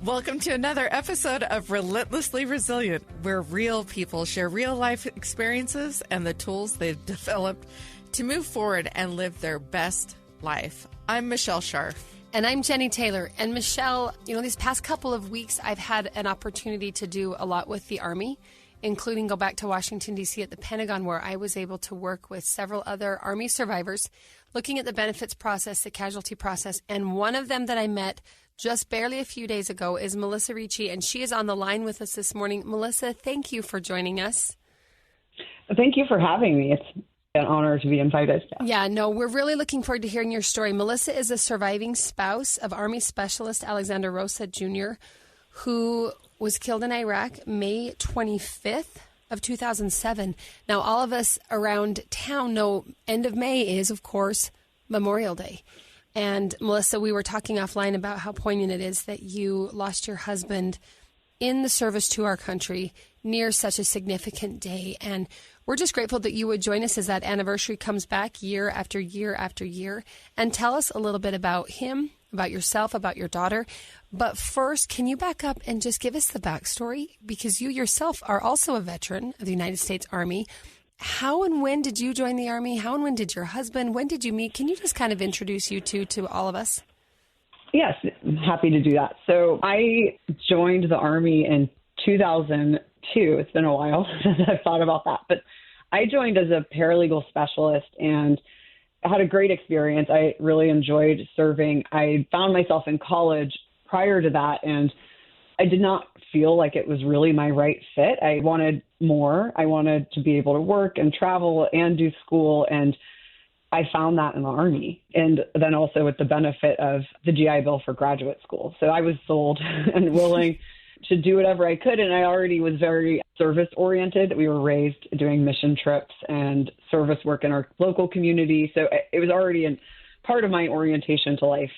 Welcome to another episode of Relentlessly Resilient, where real people share real life experiences and the tools they've developed to move forward and live their best life. I'm Michelle Scharf. And I'm Jennie Taylor. And Michelle, these past couple of weeks, I've had an opportunity to do a lot with the Army, including go back to Washington, D.C. at the Pentagon, where I was able to work with several other Army survivors, looking at the benefits process, the casualty process. And one of them that I met just barely a few days ago is Melissa Ricci, and she is on the line with us this morning. Melissa, thank you for joining us. Thank you for having me. It's an honor to be invited. Yeah, no, we're really looking forward to hearing your story. Melissa is a surviving spouse of Army Specialist Alexander Rosa Jr., who was killed in Iraq May 25th of 2007. Now, all of us around town know end of May is, of course, Memorial Day. And Melissa, we were talking offline about how poignant it is that you lost your husband in the service to our country near such a significant day. And we're just grateful that you would join us as that anniversary comes back year after year after year. And tell us a little bit about him, about yourself, about your daughter. But first, can you back up and just give us the backstory? Because you yourself are also a veteran of the United States Army. How and when did you join the Army? How and when did your husband? When did you meet? Can you just kind of introduce you two to all of us? Yes, I'm happy to do that. So I joined the Army in 2002. It's been a while since I've thought about that. But I joined as a paralegal specialist and I had a great experience. I really enjoyed serving. I found myself in college prior to that, and I did not feel like it was really my right fit. I wanted more. I wanted to be able to work and travel and do school, and I found that in the Army, and then also with the benefit of the GI Bill for graduate school. So I was sold and willing to do whatever I could, and I already was very service-oriented. We were raised doing mission trips and service work in our local community, so it was already part of my orientation to life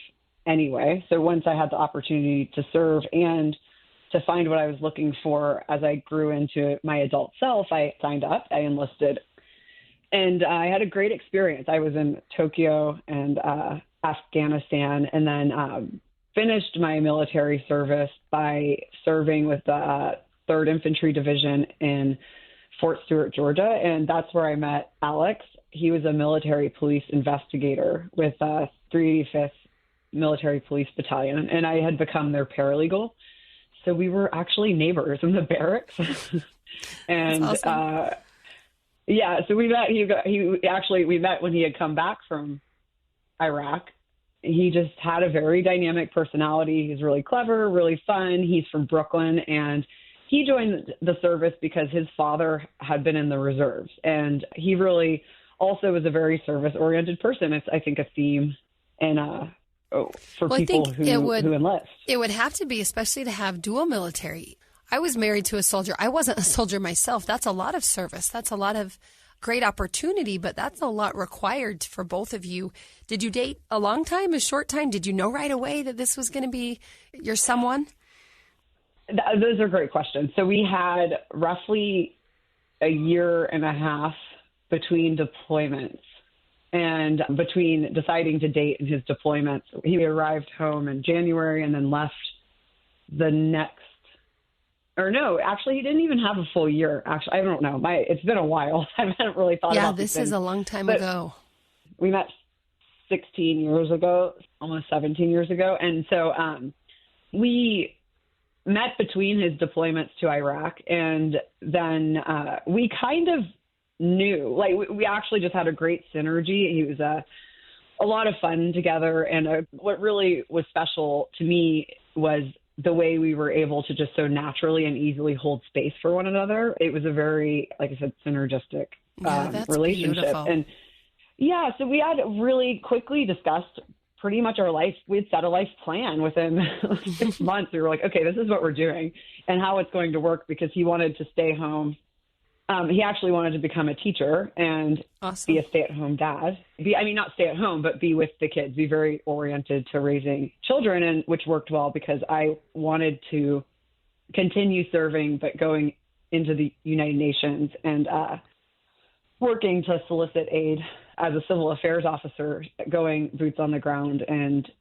anyway. So once I had the opportunity to serve and to find what I was looking for as I grew into my adult self, I signed up, I enlisted, and I had a great experience. I was in Tokyo and Afghanistan, and then finished my military service by serving with the 3rd Infantry Division in Fort Stewart, Georgia, and that's where I met Alex. He was a military police investigator with 385th Military Police Battalion, and I had become their paralegal. So we were actually neighbors in the barracks. And That's awesome. So we met. We met when he had come back from Iraq. He just had a very dynamic personality. He's really clever, really fun. He's from Brooklyn, and he joined the service because his father had been in the reserves, and he really also was a very service-oriented person. It's, I think, a theme for people who enlist. It would have to be, especially to have dual military. I was married to a soldier. I wasn't a soldier myself. That's a lot of service. That's a lot of great opportunity, but that's a lot required for both of you. Did you date a long time, a short time? Did you know right away that this was going to be your someone? Those are great questions. So we had roughly a year and a half between deployments. And between deciding to date and his deployments, he arrived home in January and then left the next, actually, he didn't even have a full year. Actually, I don't know. It's been a while. I haven't really thought about this is a long time ago. We met 16 years ago, almost 17 years ago. And so we met between his deployments to Iraq. And then we kind of knew, we actually just had a great synergy. He was a lot of fun together. And what really was special to me was the way we were able to just so naturally and easily hold space for one another. It was a very, like I said, synergistic relationship. Beautiful. And so we had really quickly discussed pretty much our life. We had set a life plan within 6 months. We were like, okay, this is what we're doing and how it's going to work, because he wanted to stay home. He actually wanted to become a teacher and be a stay-at-home dad. Not stay at home, but be with the kids, be very oriented to raising children, and which worked well because I wanted to continue serving, but going into the United Nations and working to solicit aid as a civil affairs officer, going boots on the ground and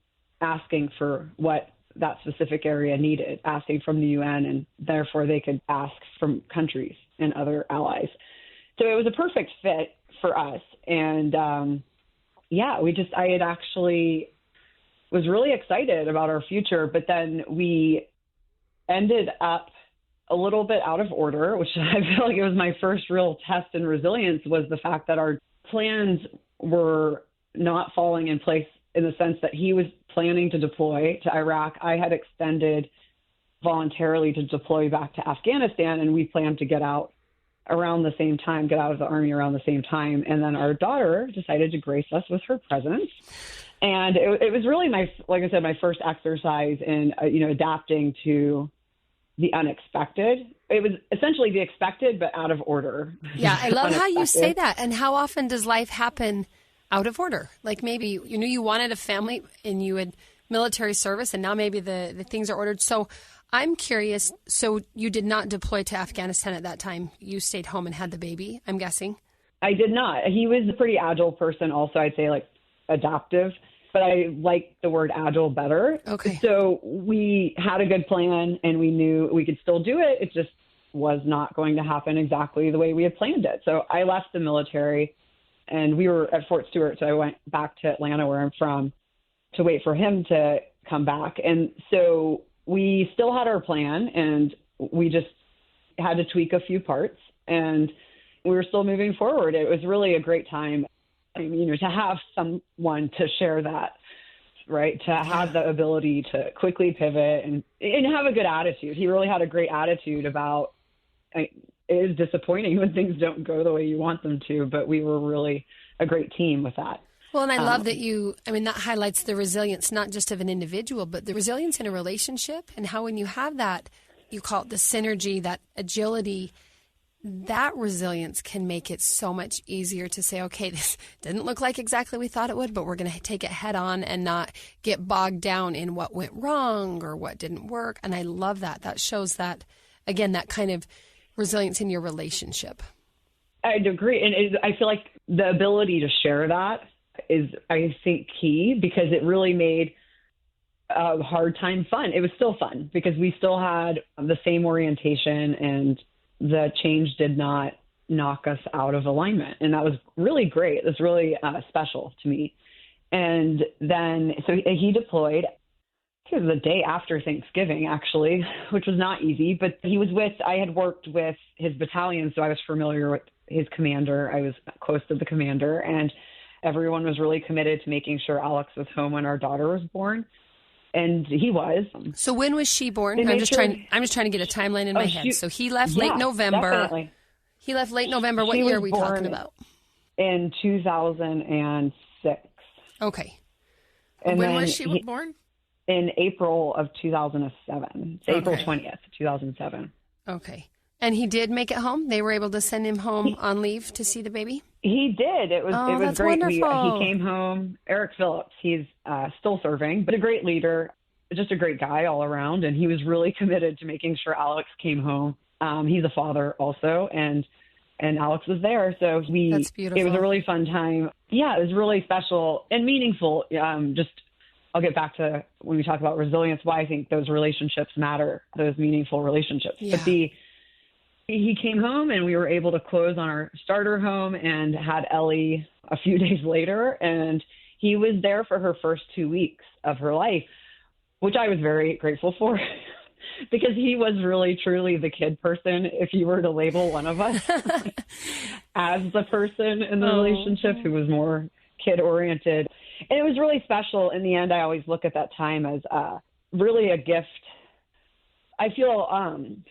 asking for what that specific area needed, asking from the UN, and therefore they could ask from countries and other allies. So it was a perfect fit for us. And I had actually was really excited about our future, but then we ended up a little bit out of order, which I feel like it was my first real test in resilience, was the fact that our plans were not falling in place, in the sense that he was planning to deploy to Iraq. I had extended voluntarily to deploy back to Afghanistan, and we planned to get out around the same time, get out of the Army around the same time. And then our daughter decided to grace us with her presence. And it was really my first exercise in, adapting to the unexpected. It was essentially the expected, but out of order. Yeah, I love how you say that. And how often does life happen out of order? Like maybe, you wanted a family and you had military service, and now maybe the things are ordered. So I'm curious. So you did not deploy to Afghanistan at that time. You stayed home and had the baby, I'm guessing. I did not. He was a pretty agile person also. I'd say like adaptive, but I like the word agile better. Okay. So we had a good plan and we knew we could still do it. It just was not going to happen exactly the way we had planned it. So I left the military and we were at Fort Stewart. So I went back to Atlanta, where I'm from, to wait for him to come back. And so we still had our plan and we just had to tweak a few parts, and we were still moving forward. It was really a great time, to have someone to share that, right? To have the ability to quickly pivot and have a good attitude. He really had a great attitude about, it is disappointing when things don't go the way you want them to, but we were really a great team with that. Well, and I love that that highlights the resilience, not just of an individual, but the resilience in a relationship, and how when you have that, you call it the synergy, that agility, that resilience can make it so much easier to say, okay, this didn't look like exactly we thought it would, but we're going to take it head on and not get bogged down in what went wrong or what didn't work. And I love that. That shows that, again, that kind of resilience in your relationship. I'd agree. And I feel like the ability to share that is, I think, key, because it really made a hard time fun. It was still fun because we still had the same orientation, and the change did not knock us out of alignment. And that was really great. It was really special to me. And then, so he deployed. It was the day after Thanksgiving, actually, which was not easy, but I had worked with his battalion, so I was familiar with his commander. I was close to the commander, and everyone was really committed to making sure Alex was home when our daughter was born. And he was. So when was she born? I'm just trying to get a timeline in my head. So he left late November. Definitely. He left late November. What year are we talking about? In 2006. Okay. And when was she born? In April of 2007. It's April 20th, 2007. Okay. And he did make it home? They were able to send him home on leave to see the baby? He did. It was that's great. Wonderful. He came home. Eric Phillips, he's still serving, but a great leader, just a great guy all around. And he was really committed to making sure Alex came home. He's a father also, and Alex was there. So that's beautiful. It was a really fun time. Yeah, it was really special and meaningful. I'll get back to when we talk about resilience, why I think those relationships matter, those meaningful relationships. Yeah. But he came home and we were able to close on our starter home and had Ellie a few days later. And he was there for her first 2 weeks of her life, which I was very grateful for because he was really, truly the kid person. If you were to label one of us as the person in the relationship who was more kid oriented. And it was really special. In the end, I always look at that time as really a gift. I feel,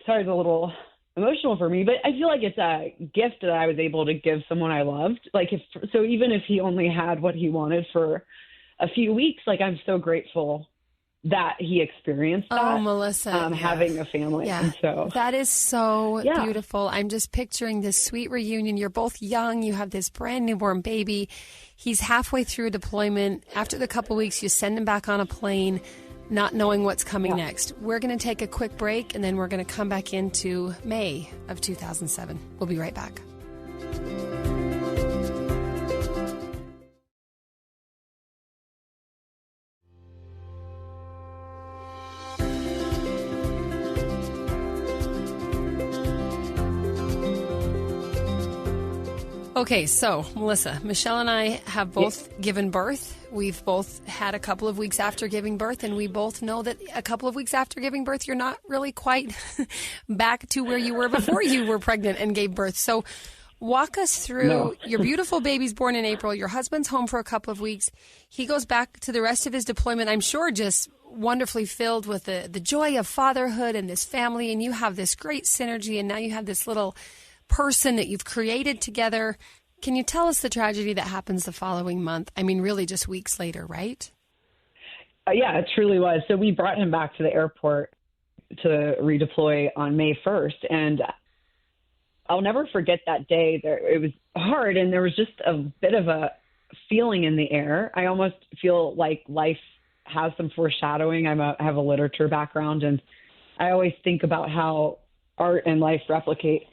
sorry, it's a little emotional for me, but I feel like it's a gift that I was able to give someone I loved. Even if he only had what he wanted for a few weeks, I'm so grateful that he experienced that. Oh, Melissa. Having a family. Yeah. And so that is so beautiful. I'm just picturing this sweet reunion. You're both young. You have this brand newborn baby. He's halfway through deployment. After the couple weeks, you send him back on a plane, not knowing what's coming next. We're going to take a quick break, and then we're going to come back into May of 2007. We'll be right back. Okay, so Melissa, Michelle and I have both given birth. We've both had a couple of weeks after giving birth, and we both know that a couple of weeks after giving birth, you're not really quite back to where you were before you were pregnant and gave birth. So walk us through. Your beautiful baby's born in April. Your husband's home for a couple of weeks. He goes back to the rest of his deployment, I'm sure just wonderfully filled with the joy of fatherhood and this family, and you have this great synergy, and now you have this little person that you've created together. Can you tell us the tragedy that happens the following month? I mean, really just weeks later, right? Yeah, it truly was. So we brought him back to the airport to redeploy on May 1st. And I'll never forget that day. It was hard, and there was just a bit of a feeling in the air. I almost feel like life has some foreshadowing. I have a literature background, and I always think about how art and life replicate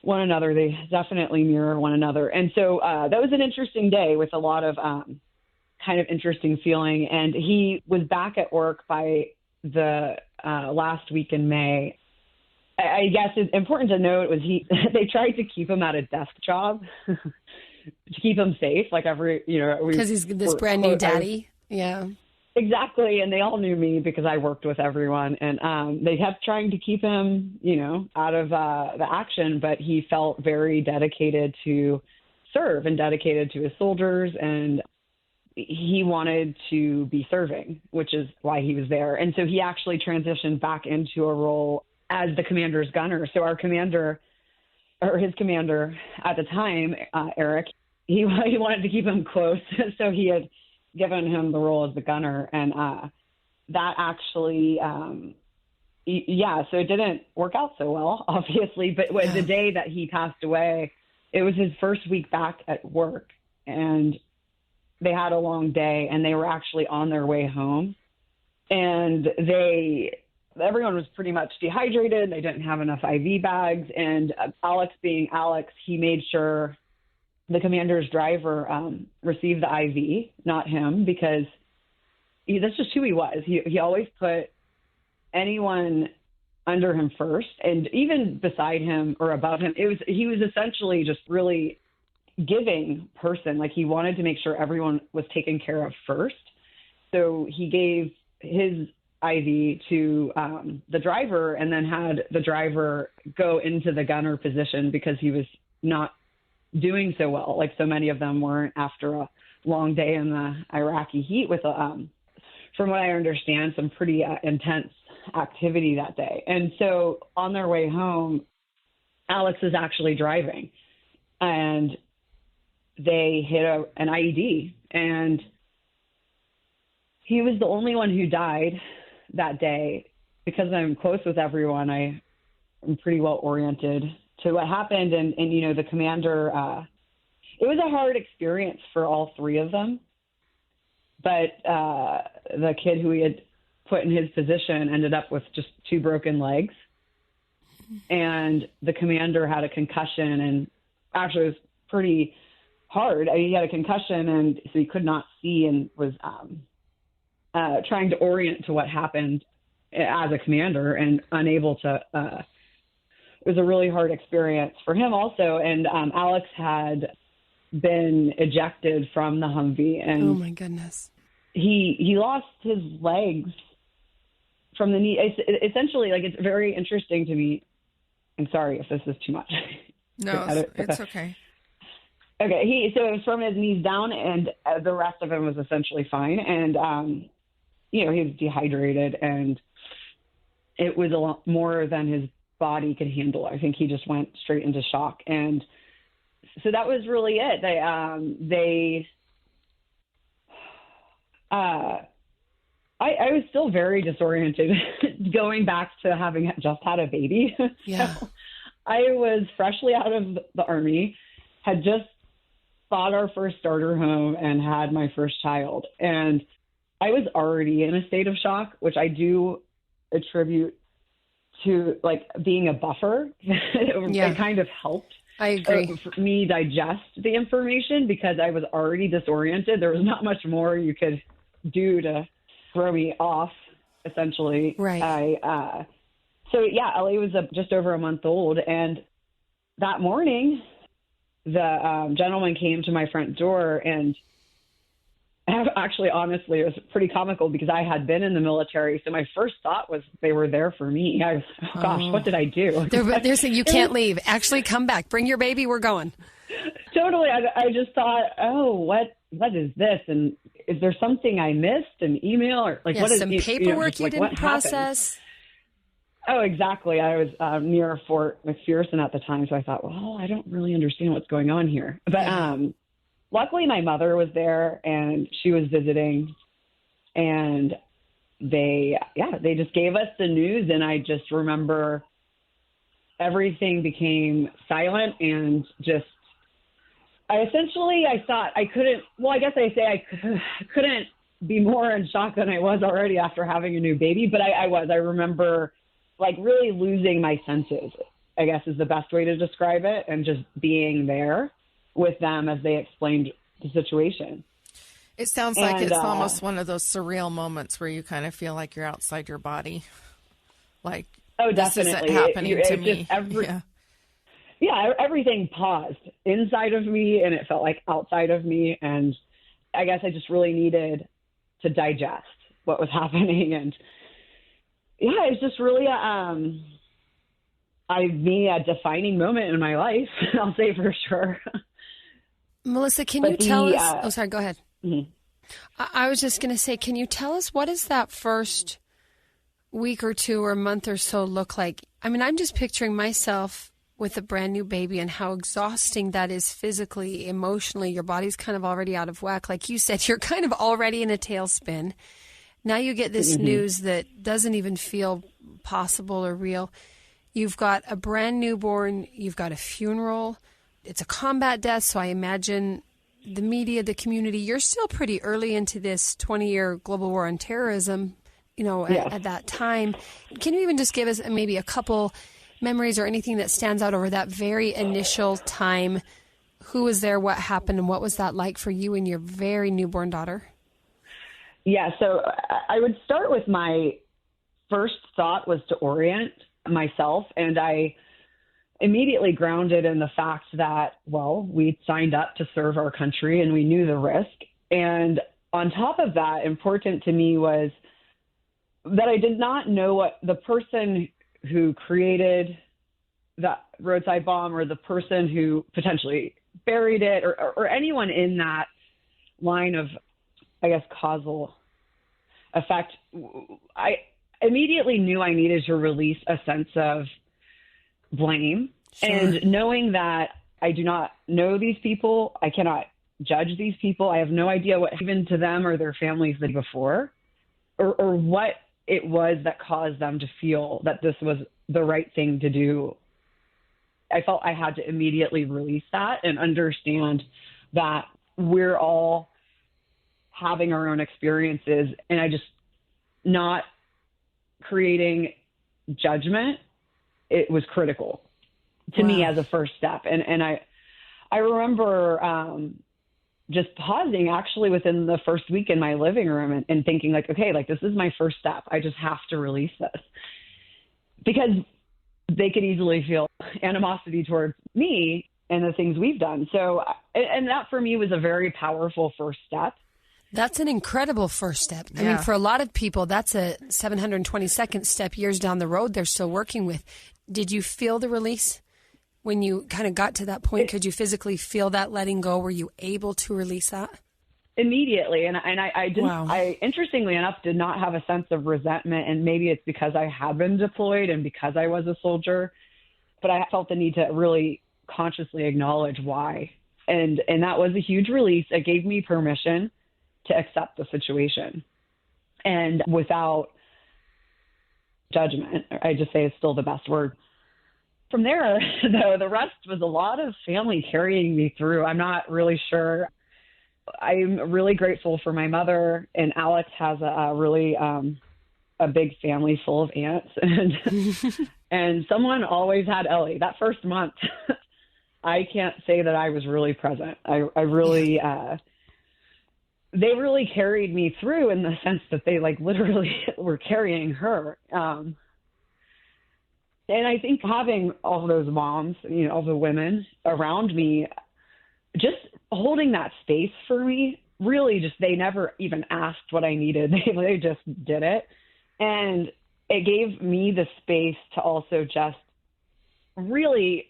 one another. They definitely mirror one another. And so that was an interesting day with a lot of kind of interesting feeling. And he was back at work by the last week in May. I guess it's important to note was they tried to keep him at a desk job to keep him safe. Like because he's this brand new daddy. Yeah. Exactly. And they all knew me because I worked with everyone. And they kept trying to keep him, out of the action. But he felt very dedicated to serve and dedicated to his soldiers. And he wanted to be serving, which is why he was there. And so he actually transitioned back into a role as the commander's gunner. So our commander, or his commander at the time, Eric, he wanted to keep him close. So he had given him the role as the gunner, and that actually, so it didn't work out so well, obviously, but the day that he passed away, it was his first week back at work, and they had a long day, and they were actually on their way home, and everyone was pretty much dehydrated. They didn't have enough IV bags, and Alex being Alex, he made sure the commander's driver received the IV, not him, because that's just who he was. He always put anyone under him first, and even beside him or above him. He was essentially just really giving person. Like he wanted to make sure everyone was taken care of first. So he gave his IV to the driver, and then had the driver go into the gunner position because he was not doing so well, like so many of them weren't, after a long day in the Iraqi heat with, from what I understand, some pretty intense activity that day. And so on their way home, Alex is actually driving, and they hit an IED, and he was the only one who died that day. Because I'm close with everyone, I'm pretty well oriented to what happened. And the commander, it was a hard experience for all three of them. But the kid who he had put in his position ended up with just 2 broken legs. And the commander had a concussion, and actually it was pretty hard. He had a concussion, and so he could not see, and was trying to orient to what happened as a commander, and unable to, it was a really hard experience for him also. And Alex had been ejected from the Humvee, and oh my goodness, he lost his legs from the knee. Essentially, like, it's very interesting to me. I'm sorry if this is too much. No, it's okay. Okay, so it was from his knees down, and the rest of him was essentially fine. And he was dehydrated, and it was a lot more than his body could handle. I think he just went straight into shock. And so that was really it. I was still very disoriented going back to having just had a baby. Yeah. So I was freshly out of the Army, had just bought our first starter home, and had my first child. And I was already in a state of shock, which I do attribute to, like, being a buffer. It kind of helped. I agree. Me digest the information, because I was already disoriented. There was not much more you could do to throw me off, essentially. Right. So Ellie was just over a month old, and that morning the gentleman came to my front door, and actually, honestly, it was pretty comical because I had been in the military. So my first thought was they were there for me. I was, oh gosh, what did I do? They're saying you can't leave. Actually, come back. Bring your baby. We're going. Totally. I just thought, oh, what is this? And is there something I missed? An email or like what is some paperwork you didn't process? Oh, exactly. I was near Fort McPherson at the time, so I thought, well, I don't really understand what's going on here. But luckily, my mother was there, and she was visiting, and they just gave us the news, and I just remember everything became silent, and just I thought I couldn't. Well, I guess I couldn't be more in shock than I was already after having a new baby, but I was. I remember like really losing my senses, I guess is the best way to describe it, and just being there with them as they explained the situation. It sounds like it's almost one of those surreal moments where you kind of feel like you're outside your body. Like, oh, this definitely. isn't happening to me. Everything paused inside of me, and it felt like outside of me. And I guess I just really needed to digest what was happening. And it's just really a defining moment in my life, I'll say for sure. Melissa, can you tell us? Sorry, go ahead. Mm-hmm. I was just going to say, can you tell us what does that first week or two or month or so look like? I mean, I'm just picturing myself with a brand new baby and how exhausting that is physically, emotionally. Your body's kind of already out of whack. Like you said, you're kind of already in a tailspin. Now you get this news that doesn't even feel possible or real. You've got a brand newborn. You've got a funeral. It's a combat death, so I imagine the media, the community, you're still pretty early into this 20-year global war on terrorism, at that time. Can you even just give us maybe a couple memories or anything that stands out over that very initial time? Who was there, what happened, and what was that like for you and your very newborn daughter? Yeah, so I would start with my first thought was to orient myself, and I immediately grounded in the fact that, well, we signed up to serve our country and we knew the risk. And on top of that, important to me was that I did not know what the person who created that roadside bomb or the person who potentially buried it or anyone in that line of, I guess, causal effect. I immediately knew I needed to release a sense of blame. Sure. And knowing that I do not know these people, I cannot judge these people. I have no idea what happened to them or their families the day before, or what it was that caused them to feel that this was the right thing to do. I felt I had to immediately release that and understand that we're all having our own experiences, and I just not creating judgment. It was critical to me as a first step. And I remember just pausing actually within the first week in my living room and thinking like, okay, like this is my first step. I just have to release this, because they could easily feel animosity towards me and the things we've done. So, and that for me was a very powerful first step. That's an incredible first step. Yeah. I mean, for a lot of people, that's a 722nd step years down the road they're still working with. Did you feel the release when you kind of got to that point? Could you physically feel that letting go? Were you able to release that? Immediately. And I didn't, wow. I interestingly enough, did not have a sense of resentment. And maybe it's because I had been deployed and because I was a soldier, but I felt the need to really consciously acknowledge why. And that was a huge release. It gave me permission to accept the situation, and without judgment. I just say it's still the best word. From there, though, the rest was a lot of family carrying me through. I'm not really sure. I'm really grateful for my mother, and Alex has a really a big family full of aunts, and someone always had Ellie. That first month, I can't say that I was really present. I really they really carried me through in the sense that they like literally were carrying her. And I think having all those moms, all the women around me, just holding that space for me, really just, they never even asked what I needed. They just did it. And it gave me the space to also just really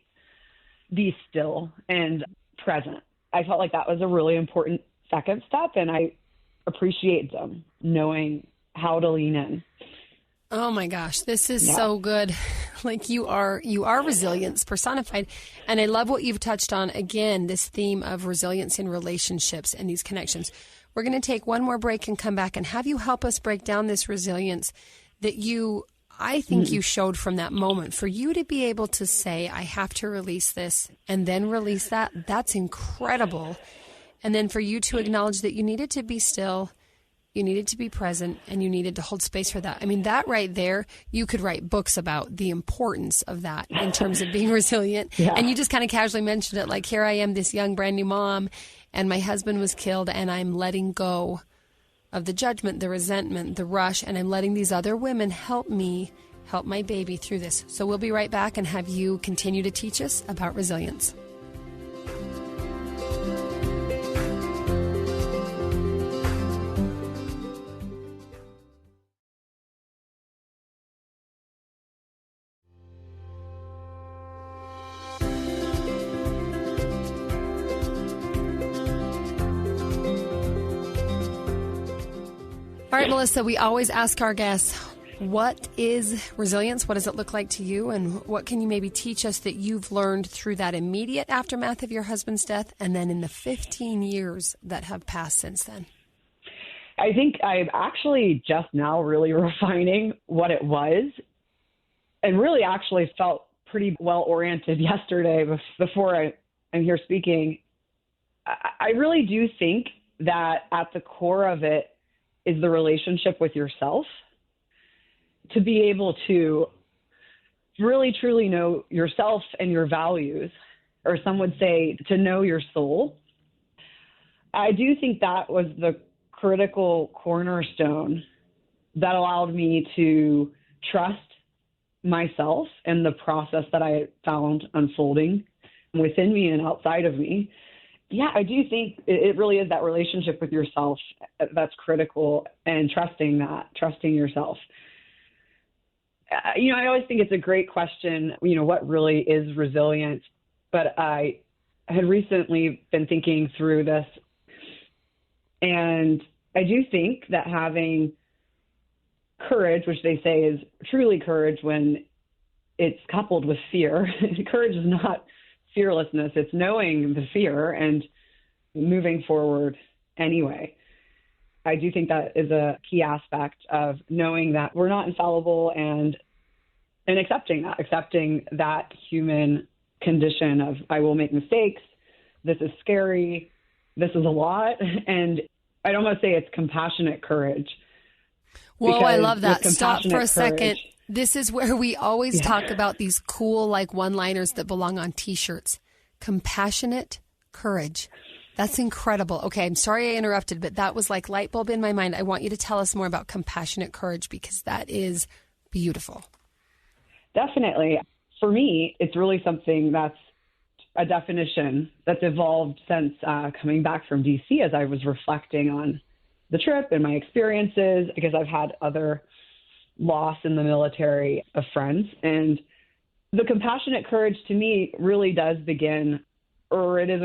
be still and present. I felt like that was a really important second step, and I appreciate them knowing how to lean in. Oh my gosh, this is so good. Like you are resilience personified. And I love what you've touched on, again, this theme of resilience in relationships and these connections. We're going to take one more break and come back and have you help us break down this resilience that I think you showed from that moment. For you to be able to say, I have to release this and then release that, that's incredible. And then for you to acknowledge that you needed to be still, you needed to be present, and you needed to hold space for that. I mean, that right there, you could write books about the importance of that in terms of being resilient. Yeah. And you just kind of casually mentioned it, like, here I am, this young, brand new mom, and my husband was killed, and I'm letting go of the judgment, the resentment, the rush, and I'm letting these other women help me help my baby through this. So we'll be right back and have you continue to teach us about resilience. All right, Melissa, we always ask our guests, what is resilience? What does it look like to you? And what can you maybe teach us that you've learned through that immediate aftermath of your husband's death and then in the 15 years that have passed since then? I think I'm actually just now really refining what it was, and really actually felt pretty well oriented yesterday before I'm here speaking. I really do think that at the core of it is the relationship with yourself. To be able to really truly know yourself and your values, or some would say to know your soul. I do think that was the critical cornerstone that allowed me to trust myself and the process that I found unfolding within me and outside of me. Yeah, I do think it really is that relationship with yourself that's critical, and trusting yourself. I always think it's a great question, what really is resilience? But I had recently been thinking through this, and I do think that having courage, which they say is truly courage when it's coupled with fear. Courage is not fearlessness. It's knowing the fear and moving forward anyway. I do think that is a key aspect of knowing that we're not infallible, and accepting that human condition of, I will make mistakes. This is scary. This is a lot. And I'd almost say it's compassionate courage. Whoa, I love that. Stop for a second. This is where we always talk about these cool, like, one-liners that belong on T-shirts. Compassionate courage. That's incredible. Okay, I'm sorry I interrupted, but that was like light bulb in my mind. I want you to tell us more about compassionate courage, because that is beautiful. Definitely. For me, it's really something that's a definition that's evolved since coming back from DC, as I was reflecting on the trip and my experiences, because I've had other loss in the military of friends. And the compassionate courage to me really does begin, or it is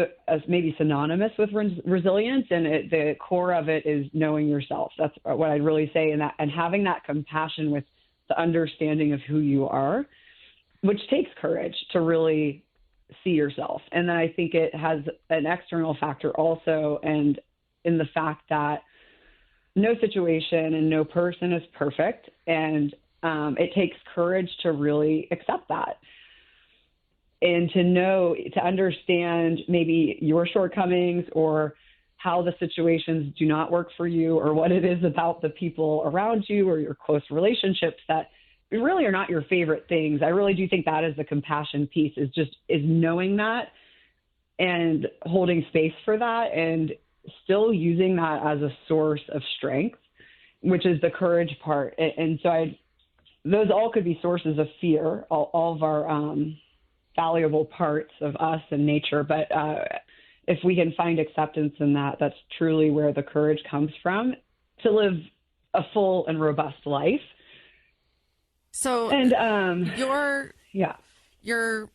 maybe synonymous with resilience, and the core of it is knowing yourself. That's what I'd really say, and having that compassion with the understanding of who you are, which takes courage to really see yourself. And then I think it has an external factor also, and in the fact that no situation and no person is perfect, and it takes courage to really accept that, and to understand maybe your shortcomings, or how the situations do not work for you, or what it is about the people around you or your close relationships that really are not your favorite things. I really do think that is the compassion piece, is knowing that and holding space for that, and still using that as a source of strength, which is the courage part. And so those all could be sources of fear, all of our valuable parts of us and nature. But if we can find acceptance in that, that's truly where the courage comes from to live a full and robust life. So, and your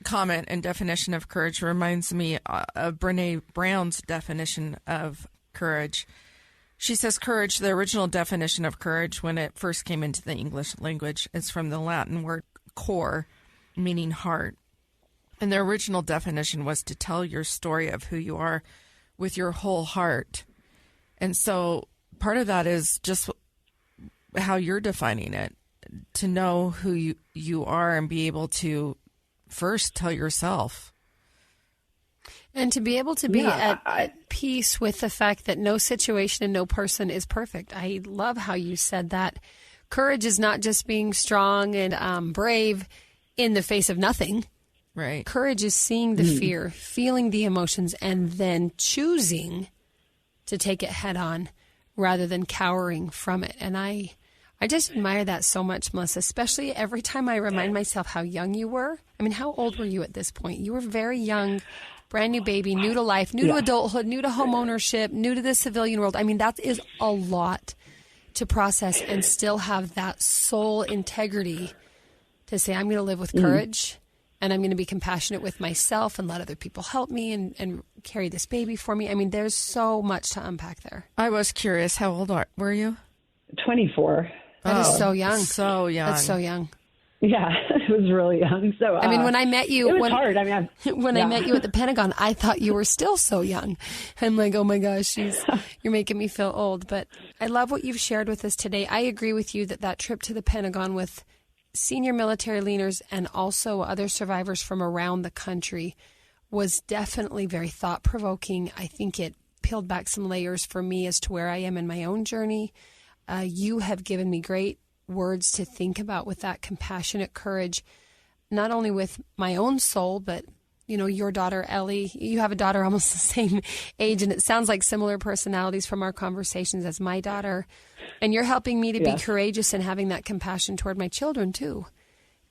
comment and definition of courage reminds me of Brene Brown's definition of courage. She says courage, the original definition of courage when it first came into the English language, is from the Latin word cor, meaning heart. And the original definition was to tell your story of who you are with your whole heart. And so part of that is just how you're defining it, to know who you are and be able to first tell yourself. And to be able to be at peace with the fact that no situation and no person is perfect. I love how you said that. Courage is not just being strong and brave in the face of nothing. Right. Courage is seeing the fear, feeling the emotions, and then choosing to take it head on rather than cowering from it. And I just admire that so much, Melissa, especially every time I remind myself how young you were. I mean, how old were you at this point? You were very young, brand new baby, new to life, new to adulthood, new to home ownership, new to the civilian world. I mean, that is a lot to process and still have that soul integrity to say, I'm going to live with courage and I'm going to be compassionate with myself and let other people help me and carry this baby for me. I mean, there's so much to unpack there. I was curious, how old were you? 24. That is so young. So young. That's so young. Yeah, it was really young. So I mean, when I met you, it was hard. I mean, I met you at the Pentagon, I thought you were still so young. I'm like, oh my gosh, you're making me feel old. But I love what you've shared with us today. I agree with you that trip to the Pentagon with senior military leaders and also other survivors from around the country was definitely very thought-provoking. I think it peeled back some layers for me as to where I am in my own journey. You have given me great words to think about with that compassionate courage, not only with my own soul, but, you know, your daughter, Ellie, you have a daughter almost the same age, and it sounds like similar personalities from our conversations as my daughter. And you're helping me to be courageous and having that compassion toward my children too.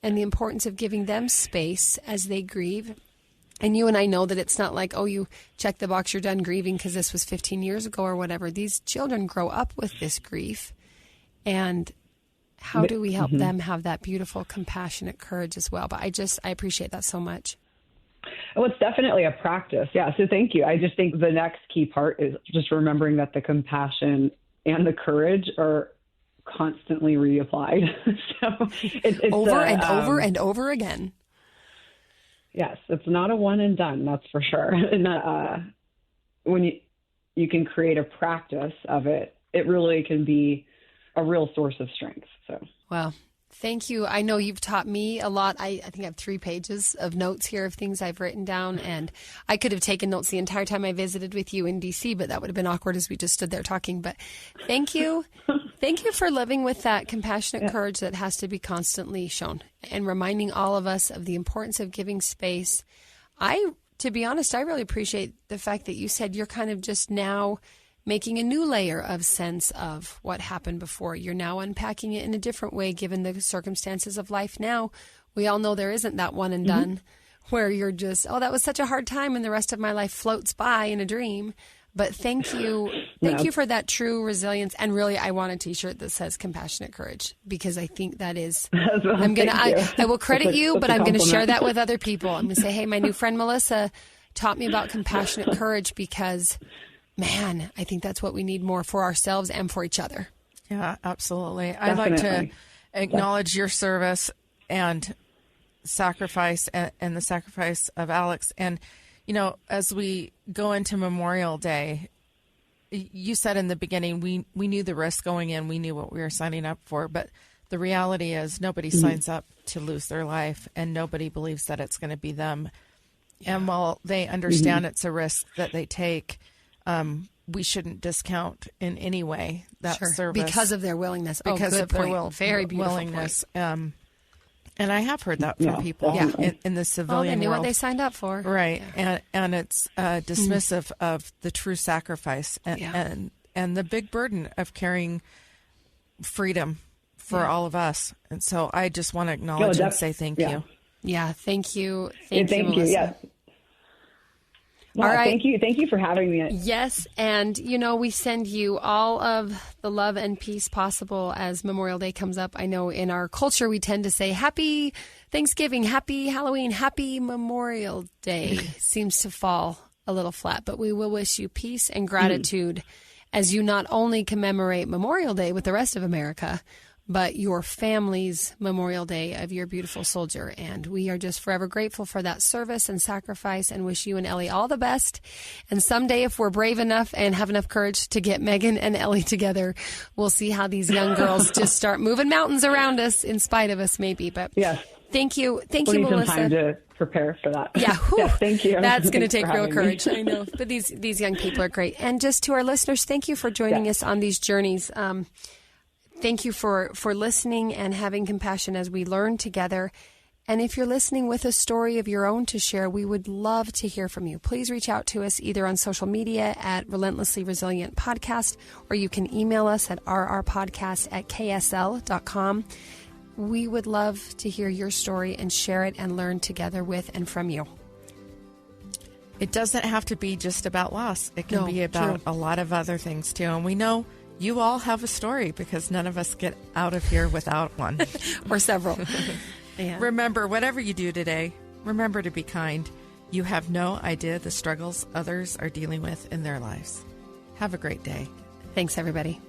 And the importance of giving them space as they grieve. And you and I know that it's not like, oh, you check the box, you're done grieving because this was 15 years ago or whatever. These children grow up with this grief. And how do we help them have that beautiful, compassionate courage as well? But I appreciate that so much. Well, it's definitely a practice. Yeah. So thank you. I just think the next key part is just remembering that the compassion and the courage are constantly reapplied. So it's over and over and over again. Yes. It's not a one and done. That's for sure. And when you can create a practice of it, it really can be a real source of strength. So, well, thank you. I know you've taught me a lot. I think I have 3 pages of notes here of things I've written down, and I could have taken notes the entire time I visited with you in DC, but that would have been awkward as we just stood there talking. But thank you. Thank you for living with that compassionate courage that has to be constantly shown and reminding all of us of the importance of giving space. To be honest, I really appreciate the fact that you said you're kind of just now making a new layer of sense of what happened before. You're now unpacking it in a different way, given the circumstances of life now. We all know there isn't that one and done where you're just, oh, that was such a hard time and the rest of my life floats by in a dream. But thank you. Thank you for that true resilience. And really, I want a t-shirt that says compassionate courage, because I think that is, I will credit you, but I'm going to share that with other people. I'm going to say, hey, my new friend Melissa taught me about compassionate courage because, man, I think that's what we need more for ourselves and for each other. Yeah, absolutely. I'd like to acknowledge your service and sacrifice and the sacrifice of Alex. And, you know, as we go into Memorial Day, you said in the beginning, we knew the risk going in. We knew what we were signing up for. But the reality is nobody signs up to lose their life, and nobody believes that it's going to be them. Yeah. And while they understand it's a risk that they take, we shouldn't discount in any way that service. Because of their willingness. Because of their very beautiful willingness. And I have heard that from people in the civilian they knew world. what they signed up for. Right. Yeah. And it's dismissive of the true sacrifice and the big burden of carrying freedom for all of us. And so I just want to acknowledge and say thank you. Yeah, thank you. Thank you, Melissa. Yeah. Yeah, all right. Thank you for having me. Yes, and we send you all of the love and peace possible as Memorial Day comes up. I know in our culture we tend to say Happy Thanksgiving, Happy Halloween, Happy Memorial Day. Seems to fall a little flat, but we will wish you peace and gratitude as you not only commemorate Memorial Day with the rest of America, but your family's Memorial Day of your beautiful soldier. And we are just forever grateful for that service and sacrifice and wish you and Ellie all the best. And someday, if we're brave enough and have enough courage to get Megan and Ellie together, we'll see how these young girls just start moving mountains around us in spite of us, maybe. But yes. Thank you. Thank we'll you, need Melissa. Some time to prepare for that. Yeah. Yes, thank you. That's going to take real having courage. me. I know. But these young people are great. And just to our listeners, thank you for joining us on these journeys. Thank you for listening and having compassion as we learn together. And if you're listening with a story of your own to share, we would love to hear from you. Please reach out to us either on social media at Relentlessly Resilient Podcast, or you can email us at rrpodcast@ksl.com. We would love to hear your story and share it and learn together with and from you. It doesn't have to be just about loss. It can be about a lot of other things too. And we know you all have a story because none of us get out of here without one. Or several. Yeah. Remember, whatever you do today, remember to be kind. You have no idea the struggles others are dealing with in their lives. Have a great day. Thanks, everybody.